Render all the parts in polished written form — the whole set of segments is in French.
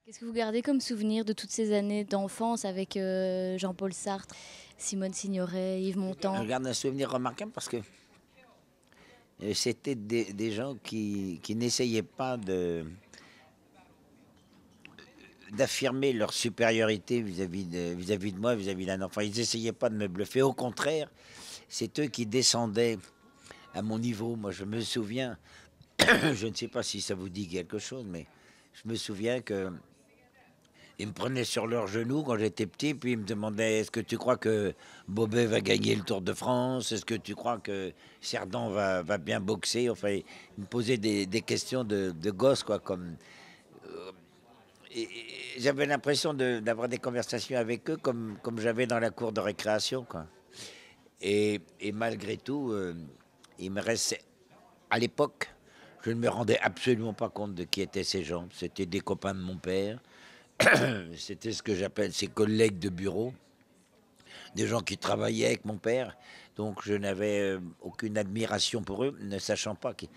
Qu'est-ce que vous gardez comme souvenir de toutes ces années d'enfance avec Jean-Paul Sartre, Simone Signoret, Yves Je Montand? garde un souvenir remarquable parce que c'était des gens qui n'essayaient pas d'affirmer leur supériorité vis-à-vis de moi, vis-à-vis d'un enfant. Ils n'essayaient pas de me bluffer. Au contraire, c'est eux qui descendaient à mon niveau. Moi, je me souviens, je ne sais pas si ça vous dit quelque chose, mais je me souviens que ils me prenaient sur leurs genoux quand j'étais petit, puis ils me demandaient est-ce que tu crois que Bobet va gagner le Tour de France? Est-ce que tu crois que Cerdan va bien boxer? Enfin, ils me posaient des questions de gosse, quoi. Et j'avais l'impression d'avoir des conversations avec eux comme j'avais dans la cour de récréation, quoi. Et malgré tout, il me restait. À l'époque, je ne me rendais absolument pas compte de qui étaient ces gens. C'était des copains de mon père. C'était ce que j'appelle ses collègues de bureau, des gens qui travaillaient avec mon père. Donc je n'avais aucune admiration pour eux, ne sachant pas qui.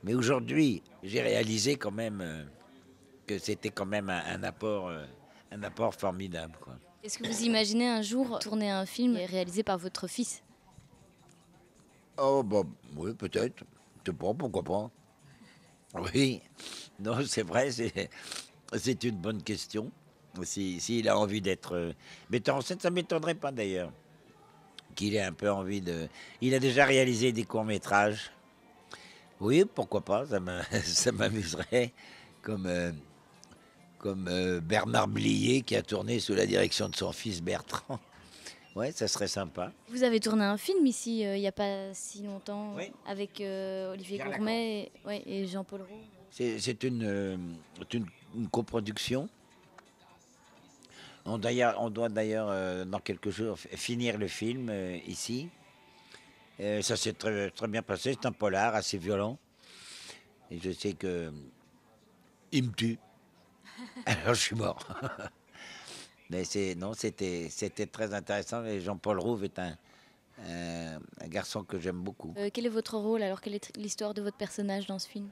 Mais aujourd'hui, j'ai réalisé quand même que c'était quand même un apport formidable, quoi. Est-ce que vous imaginez un jour tourner un film réalisé par votre fils? Oh, bah, oui, peut-être. Je sais pas, pourquoi pas. Oui, non, c'est vrai, c'est une bonne question. S'il a envie d'être metteur en scène, ça ne m'étonnerait pas d'ailleurs qu'il ait un peu envie de. Il a déjà réalisé des courts-métrages. Oui, pourquoi pas, ça m'amuserait. Comme, Bernard Blier qui a tourné sous la direction de son fils Bertrand. Ouais, ça serait sympa. Vous avez tourné un film ici il n'y a pas si longtemps Oui, avec Olivier Pierre Lacroix. Gourmet et Jean-Paul Roux. C'est une coproduction. On doit d'ailleurs, dans quelques jours, finir le film ici. Ça s'est très bien passé. C'est un polar assez violent. Et je sais que il me tue. Alors je suis mort. Mais non, c'était très intéressant. Et Jean-Paul Rouve est un garçon que j'aime beaucoup. Quel est votre rôle alors? Quelle est l'histoire de votre personnage dans ce film?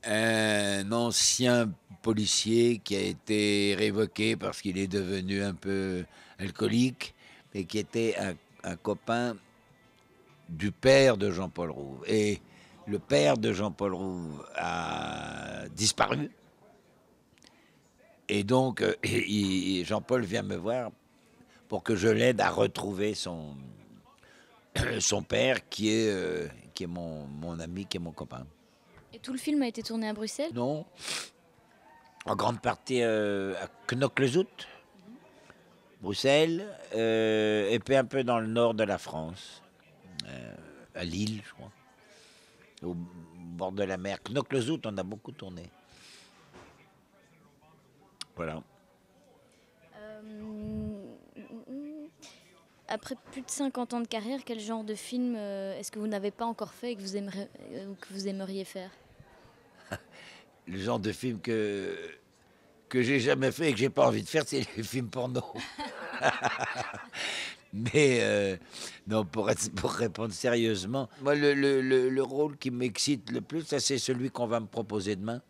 Un ancien policier qui a été révoqué parce qu'il est devenu un peu alcoolique, mais qui était un copain du père de Jean-Paul Rouve. Et le père de Jean-Paul Rouve a disparu. Et donc, Jean-Paul vient me voir pour que je l'aide à retrouver son père, qui est mon ami, qui est mon copain. Et tout le film a été tourné à Bruxelles? Non, en grande partie à Knokke-le-Zout, Bruxelles, et puis un peu dans le nord de la France, à Lille, je crois, au bord de la mer. Knokke-le-Zout, on a beaucoup tourné. Voilà. Euh, Après plus de 50 ans de carrière, quel genre de film est-ce que vous n'avez pas encore fait et que vous aimeriez faire? Le genre de film que j'ai jamais fait et que j'ai pas envie de faire, c'est les films porno. Mais non, pour répondre sérieusement, moi, le rôle qui m'excite le plus, ça, c'est celui qu'on va me proposer demain.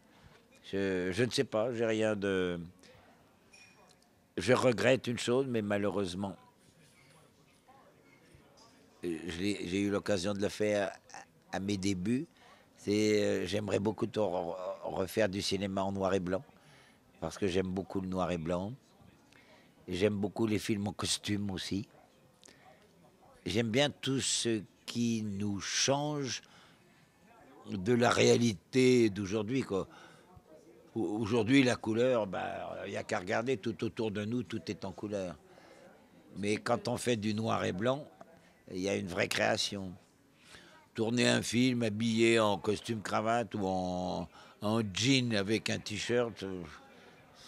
Je ne sais pas, j'ai rien de. Je regrette une chose, mais malheureusement, j'ai eu l'occasion de le faire à mes débuts. J'aimerais beaucoup refaire du cinéma en noir et blanc, parce que j'aime beaucoup le noir et blanc. J'aime beaucoup les films en costume aussi. J'aime bien tout ce qui nous change de la réalité d'aujourd'hui, quoi. Aujourd'hui, la couleur, bah, il n'y a qu'à regarder tout autour de nous, tout est en couleur. Mais quand on fait du noir et blanc, il y a une vraie création. Tourner un film habillé en costume cravate ou en jean avec un t-shirt,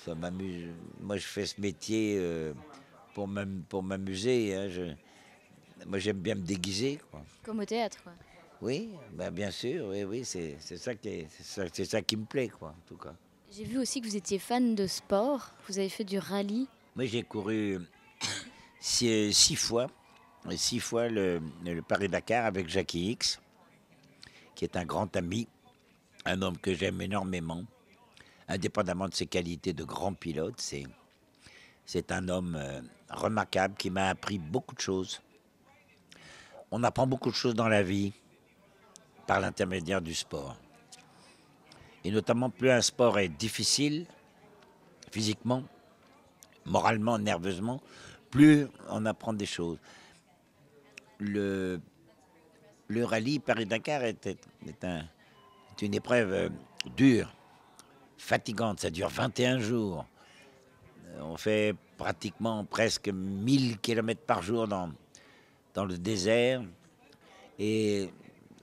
ça m'amuse. Moi, je fais ce métier pour m'amuser, hein. Moi, j'aime bien me déguiser, quoi. Comme au théâtre, quoi. Oui, bah bien sûr, oui, oui, c'est ça qui me plaît, quoi, en tout cas. J'ai vu aussi que vous étiez fan de sport, vous avez fait du rallye. Moi, j'ai couru six fois le Paris-Dakar avec Jackie X, qui est un grand ami, un homme que j'aime énormément, indépendamment de ses qualités de grand pilote. C'est un homme remarquable qui m'a appris beaucoup de choses. On apprend beaucoup de choses dans la vie par l'intermédiaire du sport. Et notamment, plus un sport est difficile, physiquement, moralement, nerveusement, plus on apprend des choses. Le, le rallye Paris-Dakar est une épreuve dure, fatigante. Ça dure 21 jours. On fait pratiquement presque 1000 km par jour dans le désert. Et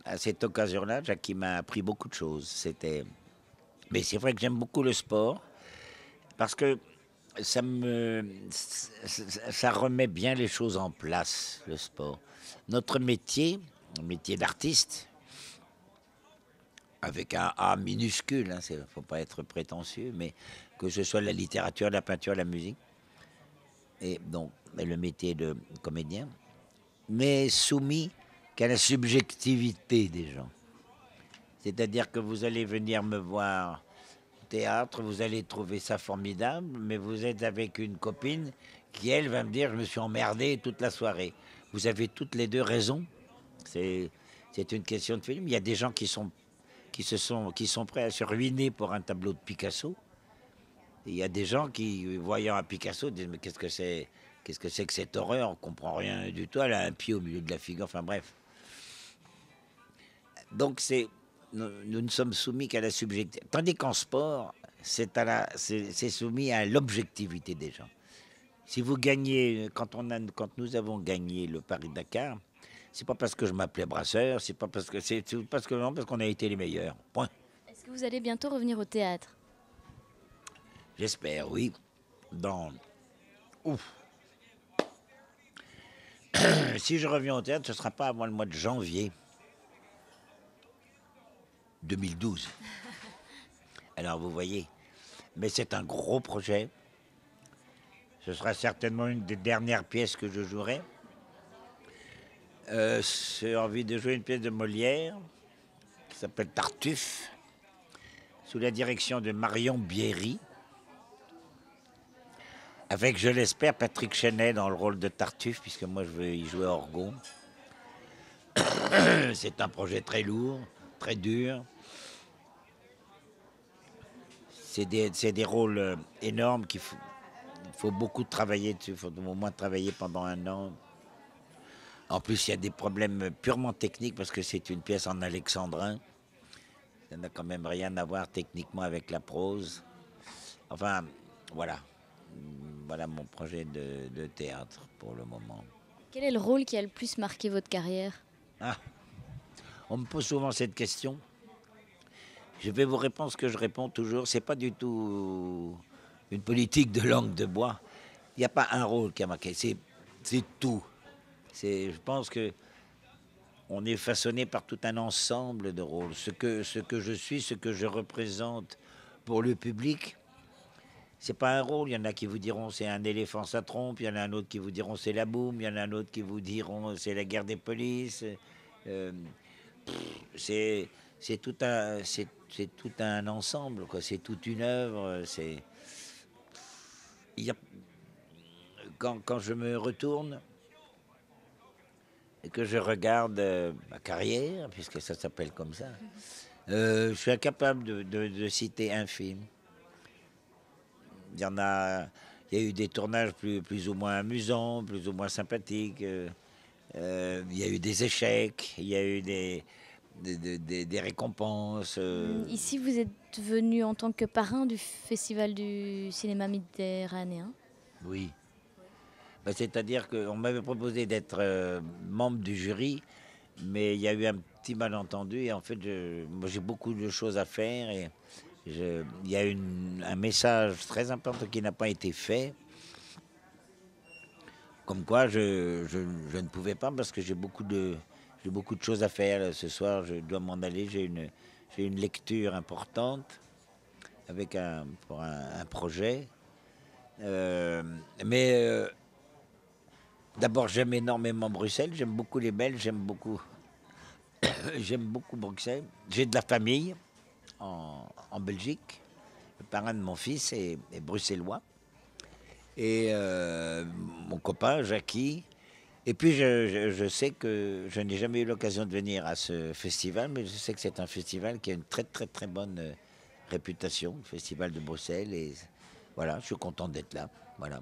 à cette occasion-là, Jackie m'a appris beaucoup de choses. Mais c'est vrai que j'aime beaucoup le sport parce que ça remet bien les choses en place, le sport. Notre métier, le métier d'artiste, avec un A minuscule, il ne faut pas être prétentieux, mais que ce soit la littérature, la peinture, la musique, et donc le métier de comédien, mais soumis qu'à la subjectivité des gens. C'est-à-dire que vous allez venir me voir au théâtre, vous allez trouver ça formidable, mais vous êtes avec une copine qui, elle, va me dire « je me suis emmerdé toute la soirée ». Vous avez toutes les deux raison. C'est une question de film. Il y a des gens qui sont prêts à se ruiner pour un tableau de Picasso. Et il y a des gens qui, voyant un Picasso, disent « mais qu'est-ce que c'est que cette horreur? On ne comprend rien du tout, elle a un pied au milieu de la figure ». Enfin bref. Donc nous ne sommes soumis qu'à la subjectivité. Tandis qu'en sport, c'est soumis à l'objectivité des gens. Si vous gagnez, quand nous avons gagné le Paris-Dakar, c'est pas parce que je m'appelais Brasseur, c'est parce qu'on a été les meilleurs. Point. Est-ce que vous allez bientôt revenir au théâtre? J'espère, oui. Ouf. Si je reviens au théâtre, ce ne sera pas avant le mois de janvier 2012. Alors vous voyez, mais c'est un gros projet. Ce sera certainement une des dernières pièces que je jouerai. J'ai envie de jouer une pièce de Molière qui s'appelle Tartuffe, sous la direction de Marion Bierry, avec, je l'espère, Patrick Chenet dans le rôle de Tartuffe, puisque moi je veux y jouer Orgon. C'est un projet très lourd, très dur. C'est des rôles énormes il faut beaucoup travailler dessus. Il faut au moins travailler pendant 1 an. En plus, il y a des problèmes purement techniques parce que c'est une pièce en alexandrin. Ça n'a quand même rien à voir techniquement avec la prose. Enfin, voilà. Voilà mon projet de théâtre pour le moment. Quel est le rôle qui a le plus marqué votre carrière? On me pose souvent cette question. Je vais vous répondre ce que je réponds toujours. C'est pas du tout une politique de langue de bois. Il n'y a pas un rôle qui a marqué. C'est tout. Je pense que on est façonné par tout un ensemble de rôles. Ce que je suis, ce que je représente pour le public, c'est pas un rôle. Il y en a qui vous diront c'est un éléphant, ça trompe. Il y en a un autre qui vous diront c'est la boum. Il y en a un autre qui vous diront c'est la guerre des polices. C'est tout un ensemble, quoi. C'est toute une œuvre. Quand je me retourne et que je regarde ma carrière, puisque ça s'appelle comme ça, je suis incapable de citer un film. Il y a eu des tournages plus ou moins amusants, plus ou moins sympathiques. Il y a eu des échecs, il y a eu des récompenses. Ici, vous êtes venu en tant que parrain du Festival du cinéma méditerranéen. Oui. Ben, c'est-à-dire qu'on m'avait proposé d'être membre du jury, mais il y a eu un petit malentendu. Et en fait, moi, j'ai beaucoup de choses à faire. Et il y a un message très important qui n'a pas été fait. Comme quoi, je ne pouvais pas parce que j'ai beaucoup de choses à faire. Ce soir, je dois m'en aller. J'ai une lecture importante pour un projet. Mais d'abord, j'aime énormément Bruxelles. J'aime beaucoup les Belges. J'aime beaucoup Bruxelles. J'ai de la famille en Belgique. Le parrain de mon fils est bruxellois. Et mon copain, Jackie. Et puis je sais que je n'ai jamais eu l'occasion de venir à ce festival, mais je sais que c'est un festival qui a une très très très bonne réputation, le Festival de Bruxelles. Et voilà, je suis content d'être là. Voilà.